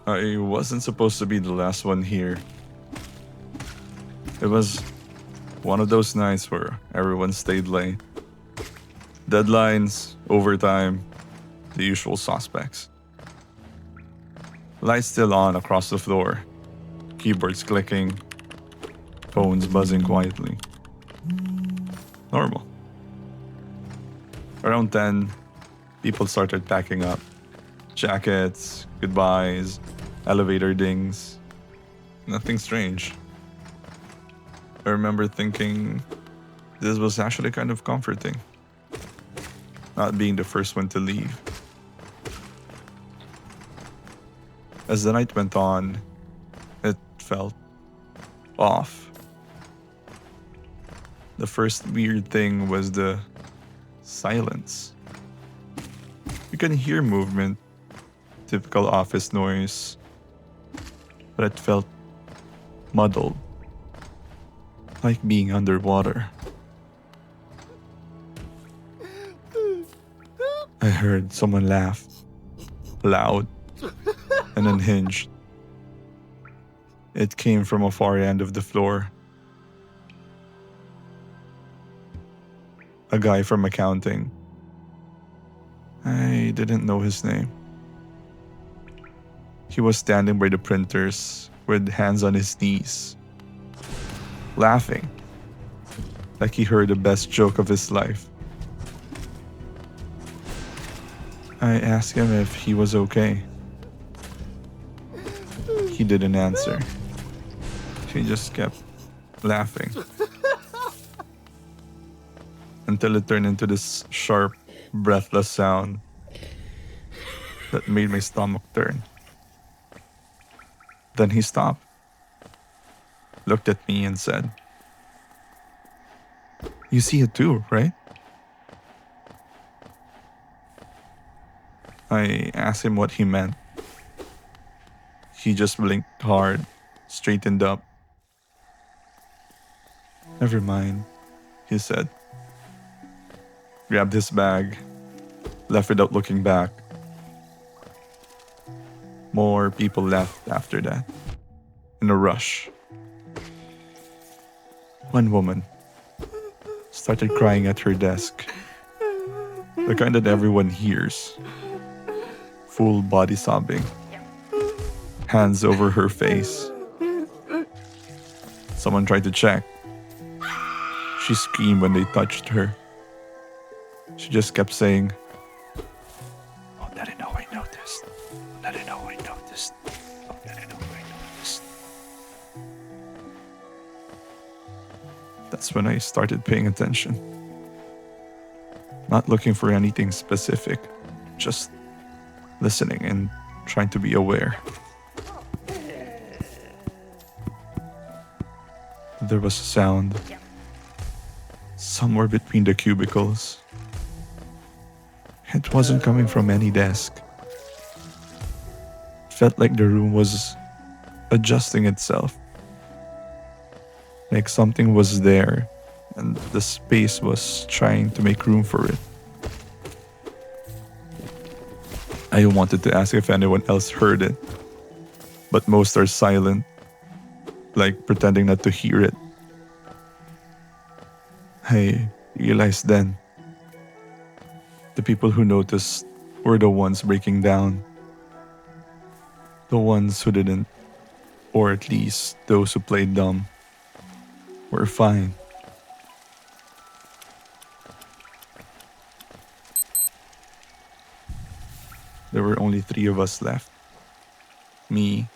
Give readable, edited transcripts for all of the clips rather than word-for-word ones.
I wasn't supposed to be the last one here. It was one of those nights where everyone stayed late. Deadlines, overtime, the usual suspects. Lights still on across the floor, keyboards clicking, phones buzzing quietly. Normal. Around 10, people started packing up. Jackets, goodbyes, elevator dings. Nothing strange. I remember thinking this was actually kind of comforting. Not being the first one to leave. As the night went on, it felt off. The first weird thing was the silence. You can hear movement, typical office noise, but it felt muddled, like being underwater. I heard someone laugh, loud and unhinged. It came from a far end of the floor. A guy from accounting. I didn't know his name. He was standing by the printers with hands on his knees, laughing like he heard the best joke of his life. I asked him if he was okay. He didn't answer. He just kept laughing until it turned into this sharp, breathless sound that made my stomach turn. Then he stopped, looked at me and said, "You see it too, right?" I asked him what he meant. He just blinked hard, straightened up. "Never mind," he said. Grabbed his bag, left without looking back. More people left after that, in a rush. One woman started crying at her desk, the kind that everyone hears. Full body sobbing, hands over her face. Someone tried to check. She screamed when they touched her. She just kept saying, "Don't let it know I noticed. Don't let it know I noticed. Don't let it know I noticed." That's when I started paying attention. Not looking for anything specific, just listening and trying to be aware. There was a sound somewhere between the cubicles. It wasn't coming from any desk. It felt like the room was adjusting itself. Like something was there and the space was trying to make room for it. I wanted to ask if anyone else heard it, but most are silent, like pretending not to hear it. I realized then, the people who noticed were the ones breaking down. The ones who didn't, or at least those who played dumb, were fine. There were only 3 of us left. Me,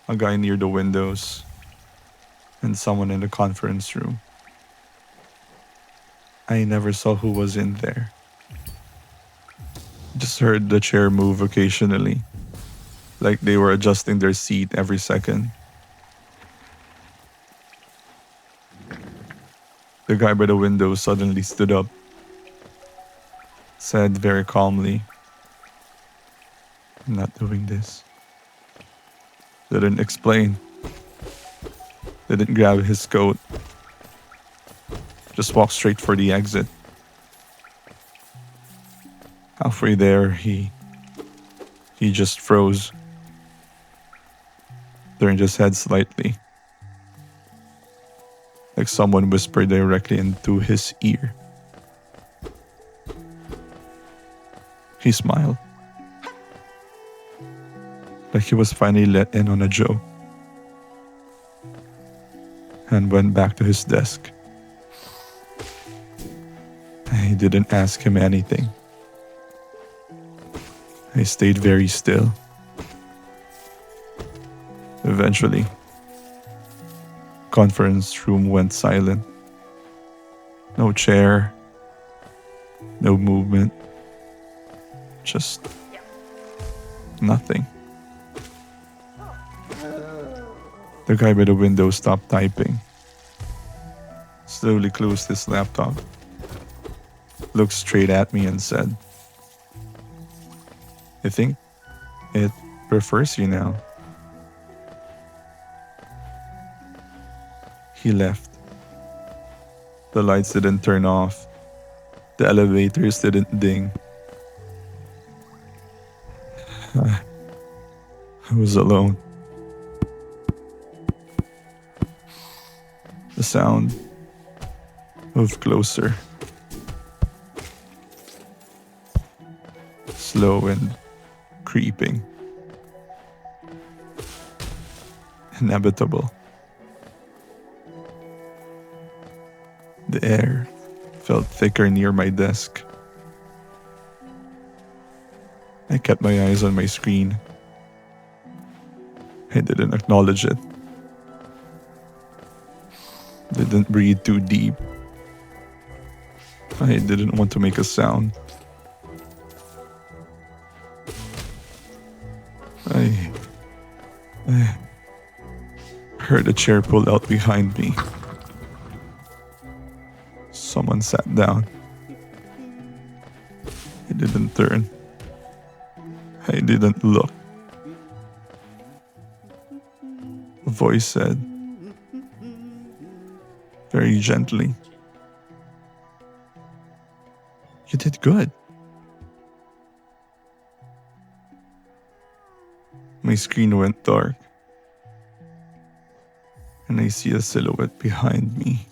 a guy near the windows, and someone in the conference room. I never saw who was in there. Just heard the chair move occasionally, like they were adjusting their seat every second. The guy by the window suddenly stood up, said very calmly, "I'm not doing this." Didn't explain. Didn't grab his coat. Just walked straight for the exit. Halfway there, he just froze, turned his head slightly, like someone whispered directly into his ear. He smiled, like he was finally let in on a joke, and went back to his desk. I didn't ask him anything. I stayed very still. Eventually, conference room went silent. No chair, no movement, just nothing. The guy by the window stopped typing, slowly closed his laptop, looked straight at me and said, "I think it prefers you now." He left. The lights didn't turn off. The elevators didn't ding. I was alone. The sound moved closer, slow and creeping, inevitable. The air felt thicker near my desk. I kept my eyes on my screen. I didn't acknowledge it. Didn't breathe too deep. I didn't want to make a sound. I heard a chair pull out behind me. Someone sat down. I didn't turn. I didn't look. A voice said, very gently, "You did good." My screen went dark, and I see a silhouette behind me.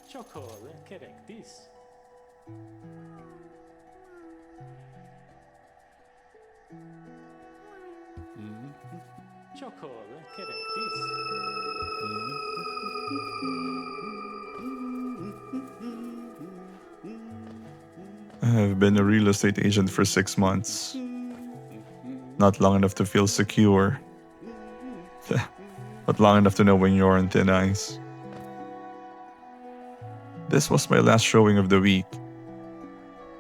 I've been a real estate agent for 6 months. Not long enough to feel secure, but long enough to know when you're on thin ice. This was my last showing of the week.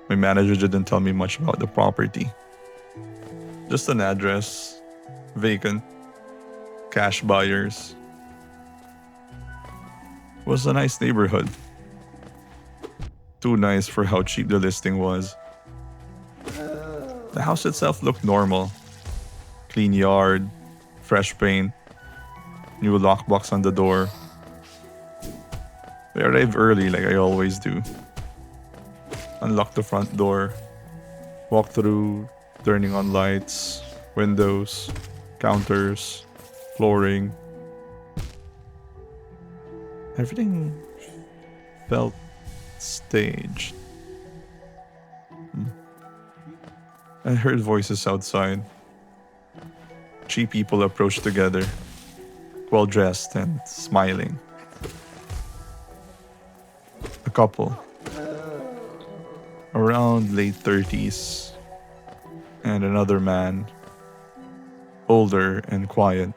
My manager didn't tell me much about the property. Just an address, vacant, cash buyers. It was a nice neighborhood. Too nice for how cheap the listing was. The house itself looked normal. Clean yard, fresh paint, new lockbox on the door. I arrived early like I always do. Unlocked the front door, walked through, turning on lights, windows, counters, flooring. Everything felt staged. I heard voices outside. 3 people approached together, well dressed and smiling. A couple, around late 30s, and another man, older and quiet,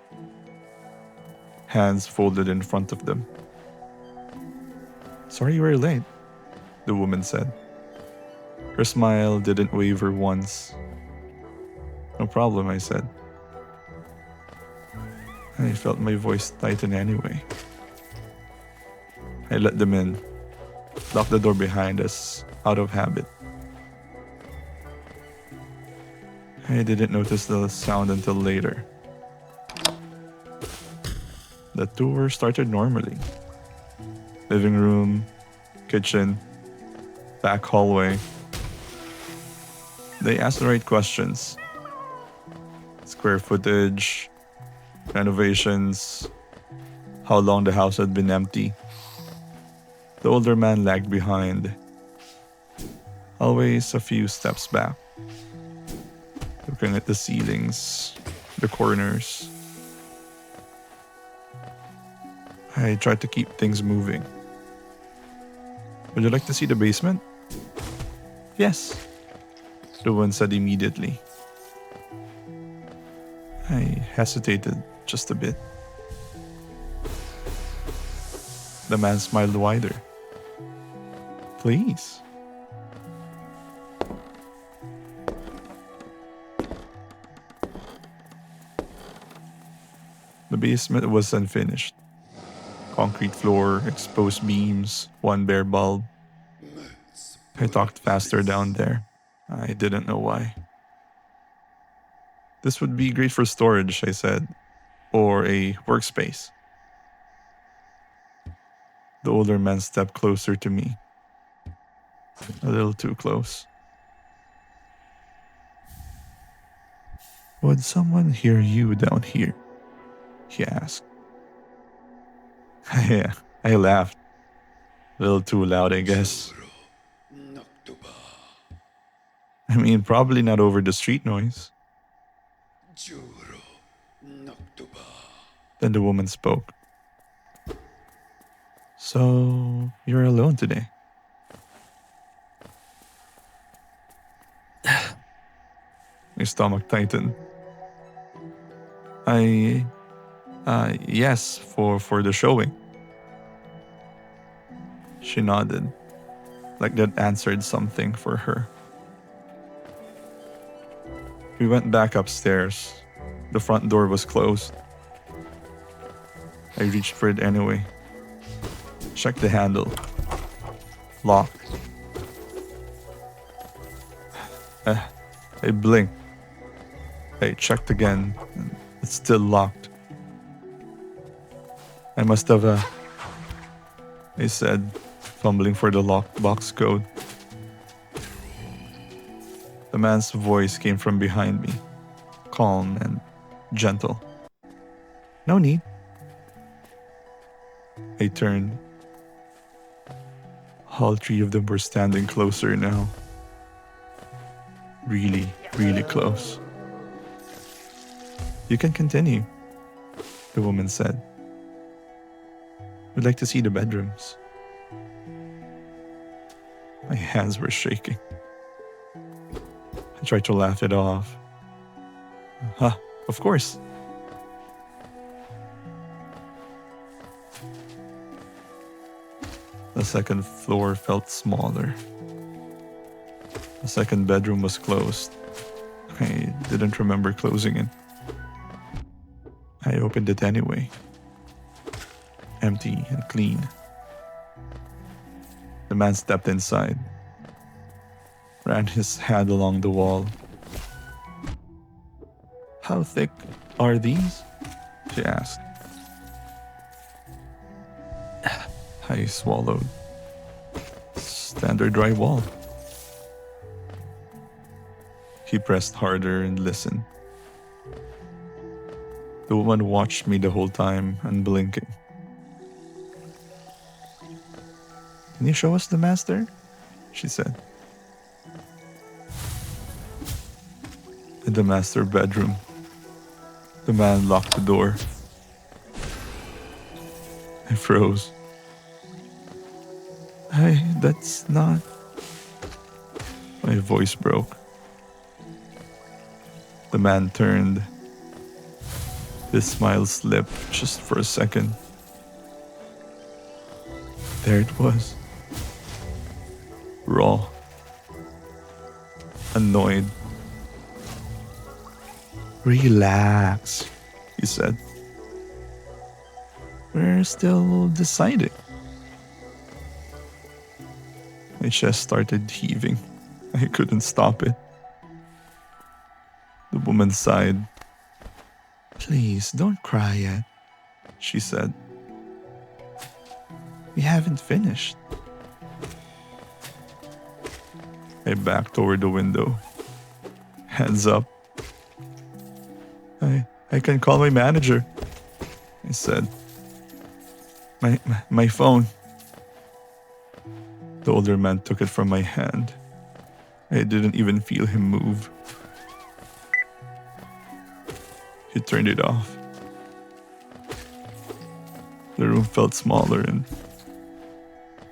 hands folded in front of them. "Sorry you were late," the woman said. Her smile didn't waver once. "No problem," I said. I felt my voice tighten anyway. I let them in, locked the door behind us out of habit. I didn't notice the sound until later. The tour started normally. Living room, kitchen, back hallway. They asked the right questions. Square footage, renovations, how long the house had been empty. The older man lagged behind, always a few steps back, looking at the ceilings, the corners. I tried to keep things moving. Would you like to see the basement? Yes, the woman said immediately. I hesitated just a bit. The man smiled wider. Please. The basement was unfinished. Concrete floor, exposed beams, one bare bulb. I talked faster down there. I didn't know why. This would be great for storage, I said, or a workspace. The older man stepped closer to me, a little too close. Would someone hear you down here? He asked. I laughed. A little too loud, I guess. I mean, probably not over the street noise. Then the woman spoke. So, you're alone today? My stomach tightened. Yes, for the showing. She nodded, like that answered something for her. We went back upstairs. The front door was closed. I reached for it anyway. Checked the handle. Locked. I blinked. I checked again. It's still locked. I must have, I said, fumbling for the lockbox code. The man's voice came from behind me, calm and gentle. No need. I turned. All three of them were standing closer now. Really, really close. You can continue, the woman said. We'd like to see the bedrooms. My hands were shaking. I tried to laugh it off. Of course. The second floor felt smaller. The second bedroom was closed. I didn't remember closing it. I opened it anyway. Empty and clean. The man stepped inside. Ran his hand along the wall. How thick are these? She asked. I swallowed. Standard drywall. He pressed harder and listened. The woman watched me the whole time, unblinking. Can you show us the master? She said. In the master bedroom, the man locked the door. I froze. That's not... My voice broke. The man turned. His smile slipped just for a second. There it was. Raw. Annoyed. Relax, he said. We're still deciding. My chest started heaving. I couldn't stop it. The woman sighed. Please, don't cry yet, she said. We haven't finished. I backed toward the window. Hands up. I can call my manager, I said. My phone. The older man took it from my hand. I didn't even feel him move. He turned it off. The room felt smaller and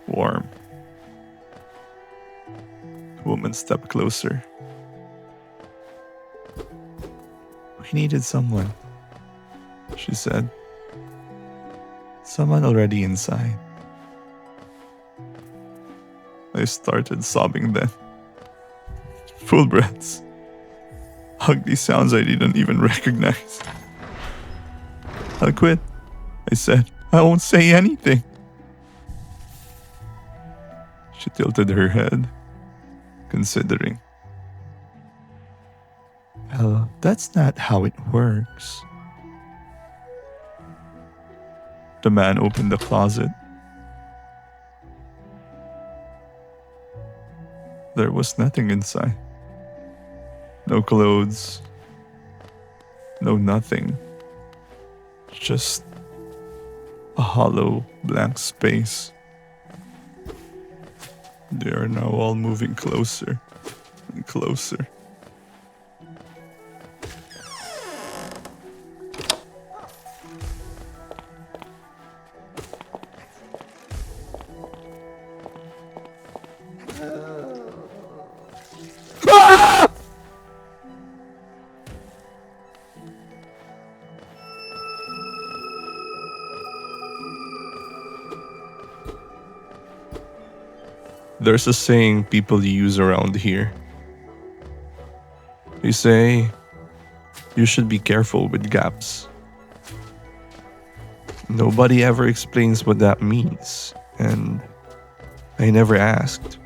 warm. The woman stepped closer. We needed someone, she said. Someone already inside. I started sobbing then. Full breaths. Ugly sounds I didn't even recognize. I'll quit, I said. I won't say anything. She tilted her head, considering. Well, that's not how it works. The man opened the closet. There was nothing inside. No clothes. No nothing. Just a hollow, blank space. They are now all moving closer and closer. There's a saying people use around here. They say you should be careful with gaps. Nobody ever explains what that means, and I never asked.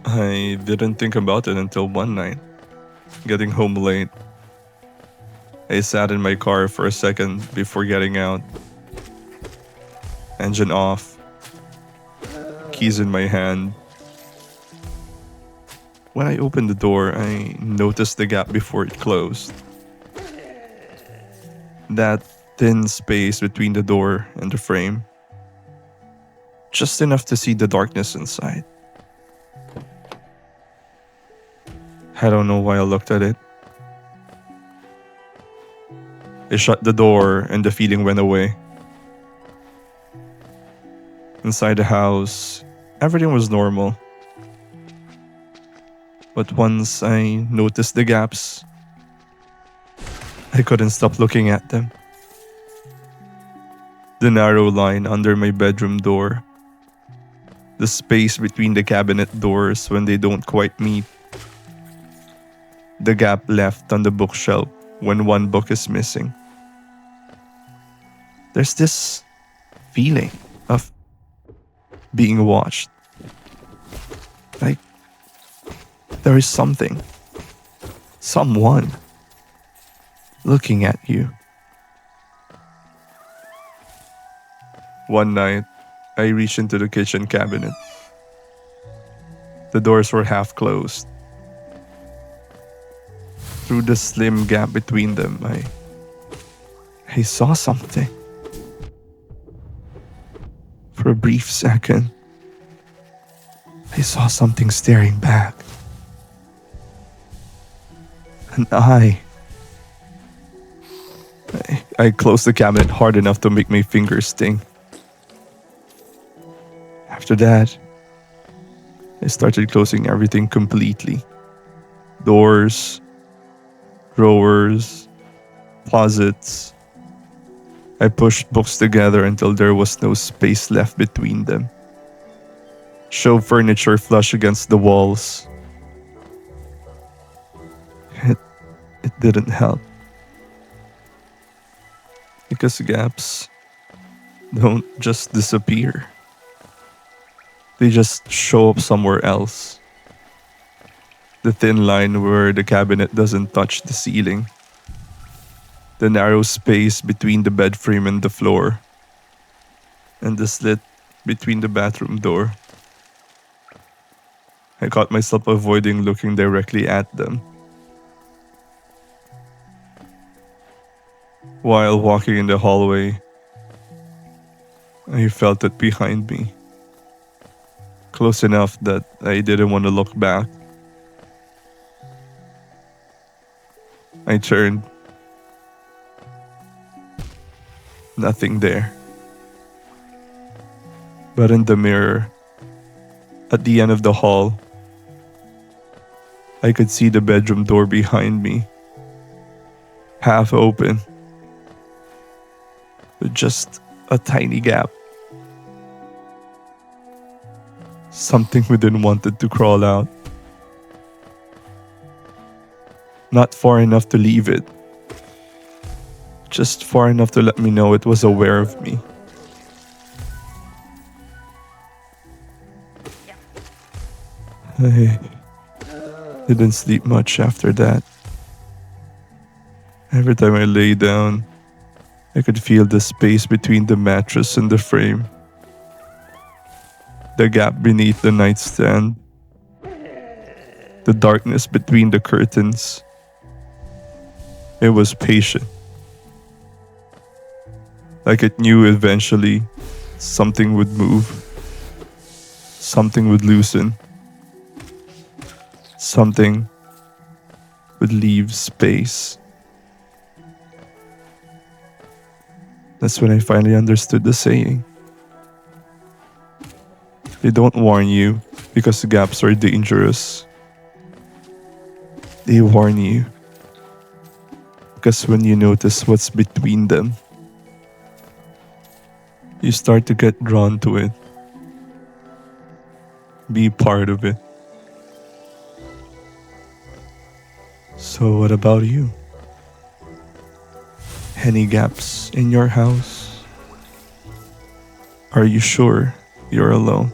I didn't think about it until one night, getting home late. I sat in my car for a second before getting out. Engine off, keys in my hand. When I opened the door, I noticed the gap before it closed. That thin space between the door and the frame. Just enough to see the darkness inside. I don't know why I looked at it. I shut the door and the feeling went away. Inside the house, everything was normal. But once I noticed the gaps, I couldn't stop looking at them. The narrow line under my bedroom door. The space between the cabinet doors when they don't quite meet. The gap left on the bookshelf when one book is missing. There's this feeling of being watched. Like there is something, someone looking at you. One night, I reached into the kitchen cabinet. The doors were half closed. Through the slim gap between them, I saw something. For a brief second, I saw something staring back. An eye. I closed the cabinet hard enough to make my fingers sting. After that, I started closing everything completely. Doors, drawers, closets. I pushed books together until there was no space left between them. Shoved furniture flush against the walls. It didn't help. Because gaps don't just disappear. They just show up somewhere else. The thin line where the cabinet doesn't touch the ceiling. The narrow space between the bed frame and the floor. And the slit between the bathroom door. I caught myself avoiding looking directly at them. While walking in the hallway, I felt it behind me, close enough that I didn't want to look back. I turned, nothing there. But in the mirror, at the end of the hall, I could see the bedroom door behind me, half open, with just a tiny gap. Something within wanted to crawl out. Not far enough to leave it, just far enough to let me know it was aware of me. I didn't sleep much after that. Every time I lay down, I could feel the space between the mattress and the frame, the gap beneath the nightstand, the darkness between the curtains. It was patient. Like it knew eventually something would move, something would loosen, something would leave space. That's when I finally understood the saying. They don't warn you because the gaps are dangerous. They warn you because when you notice what's between them, you start to get drawn to it. Be part of it. So what about you? Any gaps in your house? Are you sure you're alone?